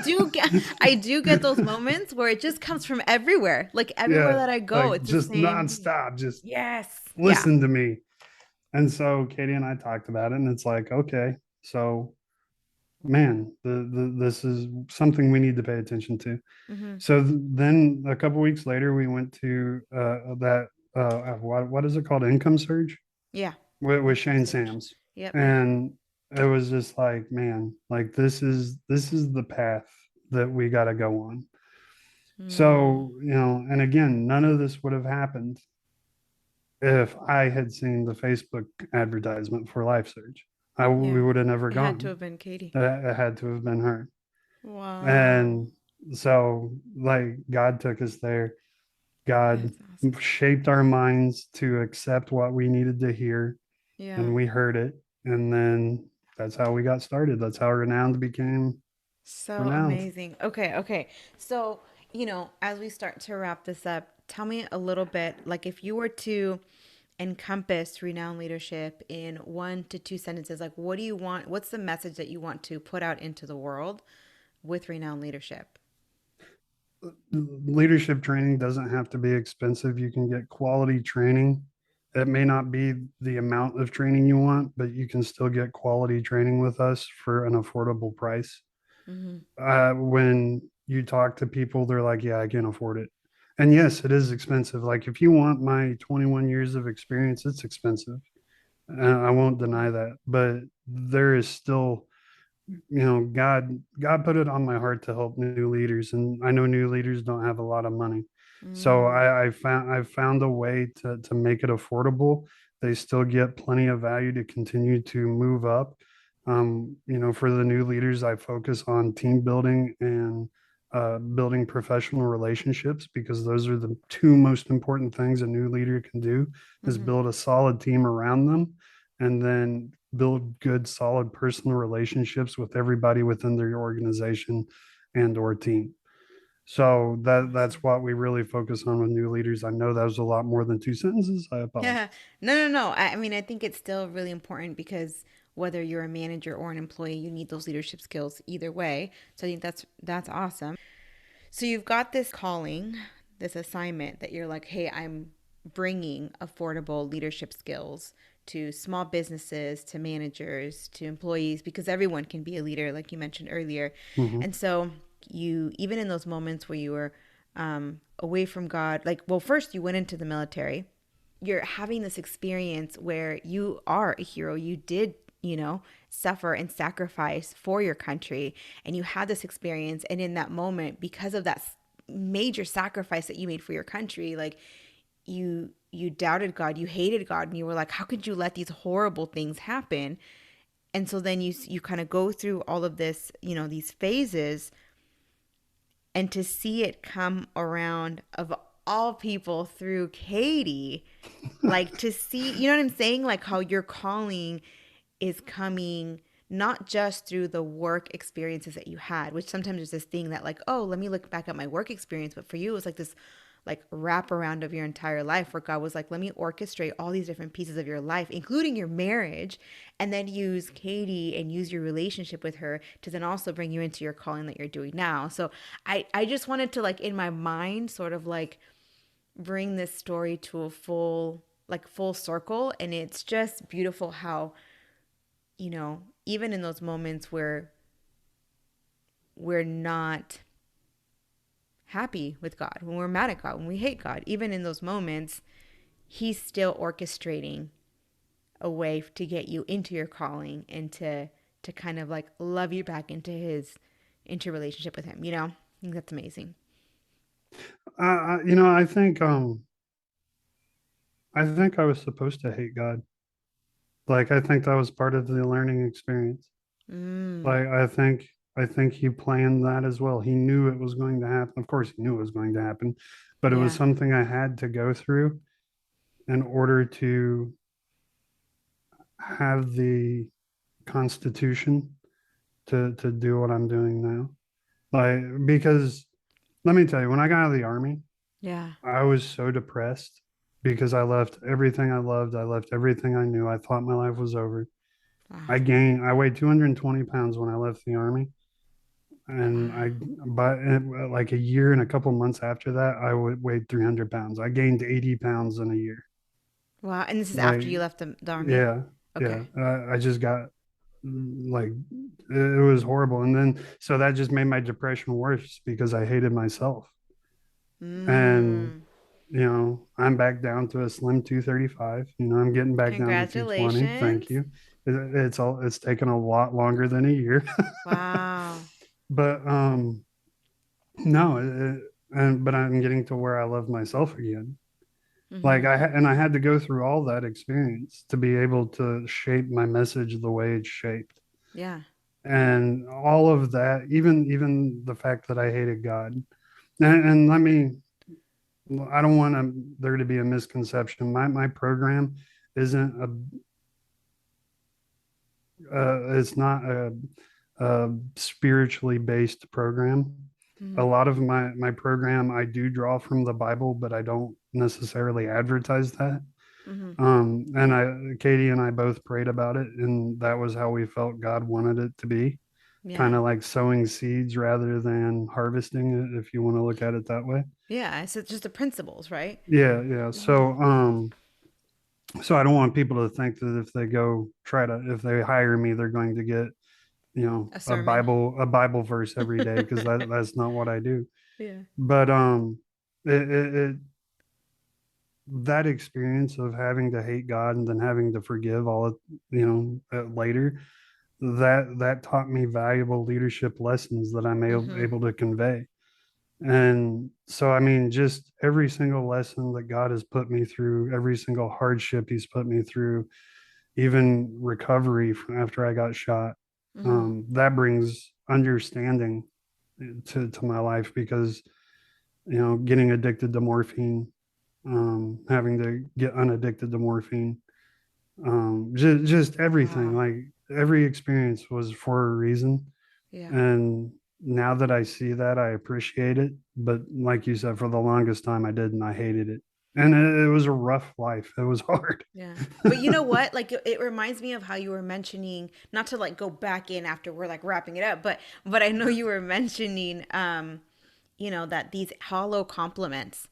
do get those moments where it just comes from everywhere. Like everywhere Yeah, that I go, like it's the just same thing. nonstop, just Yes. Yeah. listen to me. And so Katie and I talked about it, and it's like, okay, so man, this is something we need to pay attention to. Mm-hmm. So then a couple weeks later, we went to that what is it called, Income Surge, Yeah. with Income Shane surge. Sams, Yep. and it was just like, man, like this is the path that we got to go on. Mm. So, and again, none of this would have happened if I had seen the Facebook advertisement for Life Surge. We Yeah. would have never It had to gone. have been Katie. It had to have been her. Wow. And So like God took us there. God That's awesome. shaped our minds to accept what we needed to hear, Yeah. and we heard it. And then that's how we got started. That's how Renowned became So Renowned. amazing. Okay, okay. So, as we start to wrap this up, tell me a little bit, like if you were to encompass renowned leadership in 1 to 2 sentences, like what do you want? What's the message that you want to put out into the world with renowned leadership? Leadership training doesn't have to be expensive. You can get quality training. It may not be the amount of training you want, but you can still get quality training with us for an affordable price. Mm-hmm. When you talk to people, they're like, yeah, I can afford it. And yes, it is expensive. Like if you want my 21 years of experience, it's expensive. I won't Yeah. deny that, but there is still, God put it on my heart to help new leaders, and I know new leaders don't have a lot of money. So Mm, I've found a way to make it affordable. They still get plenty of value to continue to move up. For the new leaders, I focus on team building and building professional relationships, because those are the two most important things a new leader can do, is mm-hmm. build a solid team around them, and then build good, solid personal relationships with everybody within their organization and or team. So that's Awesome. what we really focus on with new leaders. I know that was a lot more than 2 sentences. I apologize. Yeah. No, no, no. I mean, I think it's still really important because whether you're a manager or an employee, you need those leadership skills either way. So I think that's awesome. So you've got this calling, this assignment that you're like, hey, I'm bringing affordable leadership skills to small businesses, to managers, to employees, because everyone can be a leader, like you mentioned earlier. Mm-hmm. And so you, even in those moments where you were away from God, like, well, first you went into the military, you're having this experience where you are a hero. You did, suffer and sacrifice for your country, and you had this experience. And in that moment, because of that major sacrifice that you made for your country, like you doubted God, you hated God, and you were like, how could you let these horrible things happen? And so then you kind of go through all of this, these phases, and to see it come around of all people through Katie, like to see, you know what I'm saying? Like how your calling is coming not just through the work experiences that you had, which sometimes is this thing that like, oh, let me look back at my work experience. But for you, it was like this like wrap around of your entire life where God was like, let me orchestrate all these different pieces of your life, including your marriage, and then use Katie and use your relationship with her to then also bring you into your calling that you're doing now. So I just wanted to like in my mind sort of like bring this story to a full circle. And it's just beautiful how, even in those moments where we're not happy with God, when we're mad at God, when we hate God, even in those moments, He's still orchestrating a way to get you into your calling and to kind of like love you back into relationship with Him. I think that's amazing. I think I was supposed to hate God. Like I think that was part of the learning experience. Mm, Like I think he planned that as well. He knew it was going to happen. Of course, he knew it was going to happen, but it was yeah. something I had to go through in order to have the constitution to do what I'm doing now. Like because let me tell you, when I got out of the army, Yeah. I was so depressed because I left everything I loved. I left everything I knew. I thought my life was over. Wow. I weighed 220 pounds when I left the army. And Wow. I, but like a year and a couple months after that, weighed 300 pounds. I gained 80 pounds in a year. Wow. And this is after Like, you left the army? yeah, Okay. yeah. I just got like, it was horrible. And then, so that just made my depression worse because I hated myself. And, Mm. I'm back down to a slim 235. I'm getting back down to 220. Thank Congratulations. you. It's taken a lot longer than a year, Wow. but, no, but I'm getting to where I love myself again. Like Mm-hmm. and I had to go through all that experience to be able to shape my message the way it's shaped. Yeah. and all of that, even the fact that I hated God. And let me, I don't want there to be a misconception. My program isn't it's not a spiritually based program. A Mm-hmm. lot of my program, I do draw from the Bible, but I don't necessarily advertise that. Mm-hmm. And Katie and I both prayed about it, and that was how we felt God wanted it to be, Yeah. kind of like sowing seeds rather than harvesting it, if you want to look at it that way. Yeah. So it's just the principles, right? Yeah, yeah. Mm-hmm. So I don't want people to think that if they go try to, if they hire me, they're going to get, A sermon. A Bible verse every day, because that's not what I do. Yeah. But it that experience of having to hate God and then having to forgive later, that taught me valuable leadership lessons that I'm Mm-hmm. able to convey. And so, I mean, just every single lesson that God has put me through, every single hardship He's put me through, even recovery from after I got shot, Mm-hmm. that brings understanding to my life, because getting addicted to morphine, having to get unaddicted to morphine, just everything, Wow. like every experience was for a reason. Yeah. And now that I see that, I appreciate it. But like you said, for the longest time, I didn't. I hated it. And it was a rough life. It was hard. Yeah. But you know what? Like it reminds me of how you were mentioning, not to like go back in after we're like wrapping it up, but I know you were mentioning that these hollow compliments,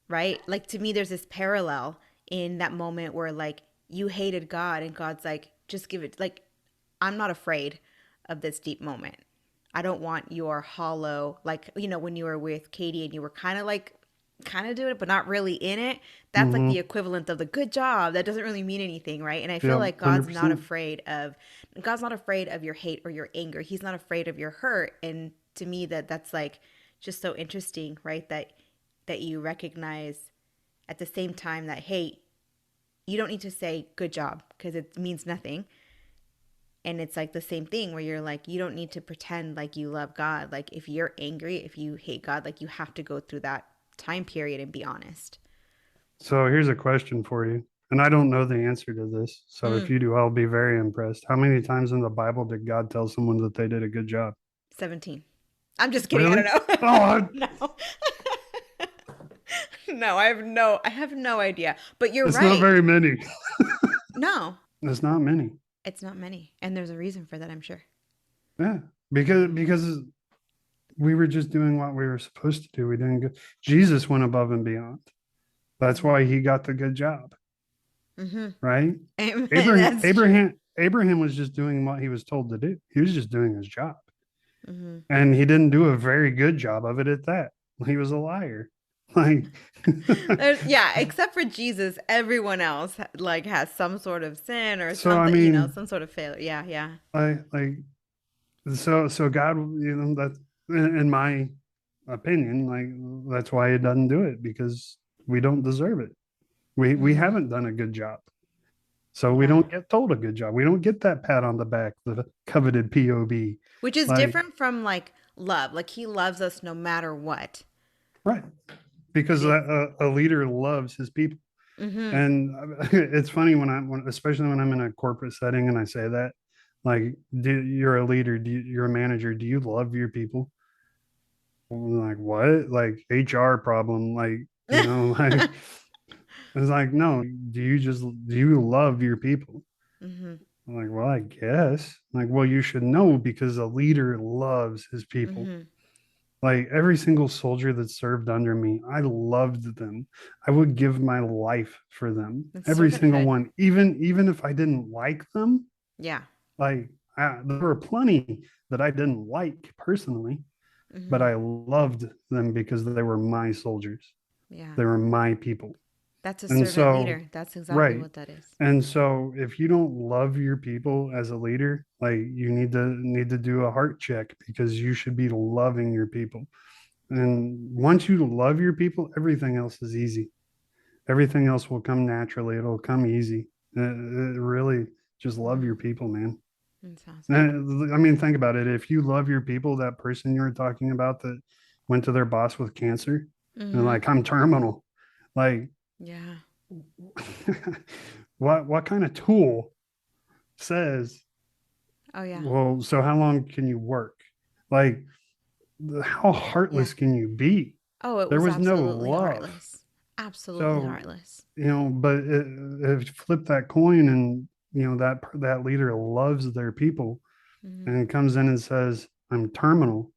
right? Like to me there's this parallel in that moment where like you hated God and God's like just give it like I'm not afraid of this deep moment. I don't want your hollow, like, when you were with Katie and you were kind of doing it, but not really in it. That's like the Mm-hmm. equivalent of the good job. That doesn't really mean anything, right? And I feel Yeah, like 100%. God's not afraid of your hate or your anger. He's not afraid of your hurt. And to me, that's like just so interesting, right? That you recognize at the same time that, hey, you don't need to say good job because it means nothing. And it's like the same thing where you're like, you don't need to pretend like you love God. Like if you're angry, if you hate God, like you have to go through that time period and be honest. So here's a question for you. And I don't know the answer to this. So if Mm, you do, I'll be very impressed. How many times in the Bible did God tell someone that they did a good job? 17. I'm just kidding. I Really? don't Oh, know. No. No, I have no idea. But you're it's not right. very many. No, It's not many. it's not many. And there's a reason for that, I'm sure. Yeah. Because we were just doing what we were supposed to do. We didn't go. Jesus went above and beyond. That's Hmm. why he got the good job, Hmm. right? Amen. Abraham, That's true. Abraham, Abraham was just doing what he was told to do. He was just doing his job, Hmm. and he didn't do a very good job of it at that. He was a liar. Like, Yeah, except for Jesus, everyone else like has some sort of sin or so I something, mean, some sort of failure. Yeah, yeah. like so God, that in my opinion, like that's why he doesn't do it, because we don't deserve it. We Hmm. haven't done a good job. So we Yeah. don't get told a good job. We don't get that pat on the back, the coveted POB. Which is Like, different from like love. Like he loves us no matter what. right. Because It. a leader loves his people. Mm-hmm. And it's funny especially when I'm in a corporate setting and I say that, like, you're a leader, you're a manager, do you love your people? I'm like, what? Like HR problem? Like, like, it's like, no, do you love your people? Mm-hmm. I'm like, well, I guess. Like, well, you should know, because a leader loves his people. Mm-hmm. Like every single soldier that served under me, I loved them. I would give my life for them. It's Every single servanthood. one, even if I didn't like them, Yeah. like there were plenty that I didn't like personally, but Mm-hmm. I loved them because they were my soldiers. Yeah. They were my people. That's a And servant so, leader. That's exactly right. what that is. And so if you don't love your people as a leader, like you need to do a heart check, because you should be loving your people. And once you love your people, everything else is easy. Everything else will come naturally. It'll come easy. Really just love Mm-hmm. your people, man. That's awesome. I mean, think about it. If you love your people, that person you were talking about that went to their boss with cancer and Mm-hmm. like, I'm terminal. Like, Yeah. what kind of tool says, Oh, yeah. well, so how long can you work? Like, how Yeah. heartless can you be? Oh, it There was was no absolutely love. heartless. Absolutely So, heartless. but if you flip that coin and, that leader loves their people Mm-hmm. and comes in and says, I'm terminal,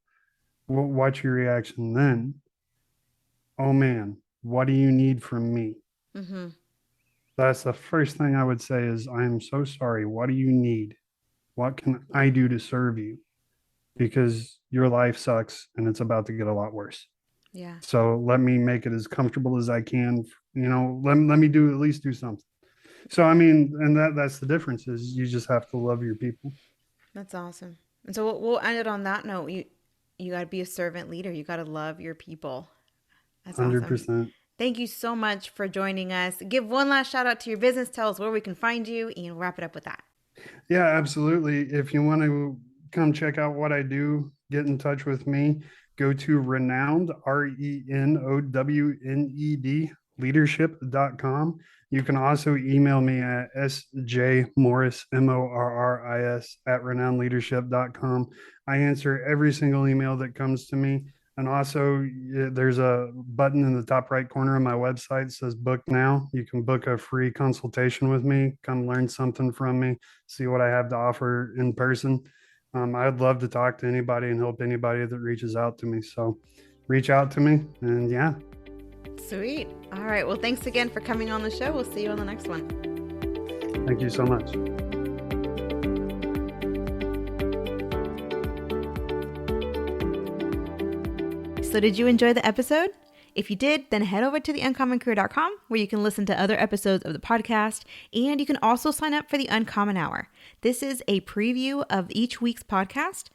what's your reaction then? Oh man, what do you need from me? Mm-hmm. That's the first thing I would say is, I'm so sorry. What do you need? What can Yeah. I do to serve you? Because your life sucks and it's about to get a lot worse. Yeah. So let me make it as comfortable as I can. Let me do at least do something. So I mean, and that's the difference is you just have to love your people. That's awesome. And so we'll end it on that note. You got to be a servant leader. You got to love your people. That's awesome. 100%. Thank you so much for joining us. Give one last shout out to your business. Tell us where we can find you and wrap it up with that. Yeah, absolutely. If you want to come check out what I do, get in touch with me. Go to renowned, RENOWNED, leadership.com. You can also email me at sjmorris, MORRIS, at renownedleadership.com. I answer every single email that comes to me. And also, there's a button in the top right corner of my website that says book now. You can book a free consultation with me, come learn something from me, see what I have to offer in person. I'd love to talk to anybody and help anybody that reaches out to me. So reach out to me. And yeah, Sweet. All right. Well, thanks again for coming on the show. We'll see you on the next one. thank you so much. So, did you enjoy the episode? If you did, then head over to theuncommoncareer.com where you can listen to other episodes of the podcast, and you can also sign up for the Uncommon Hour. This is a preview of each week's podcast,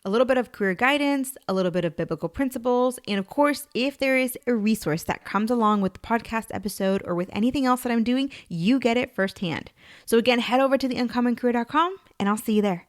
a little bit of career guidance, a little bit of biblical principles, and of course, if there is a resource that comes along with the podcast episode or with anything else that I'm doing, you get it firsthand. So again, head over to theuncommoncareer.com and I'll see you there.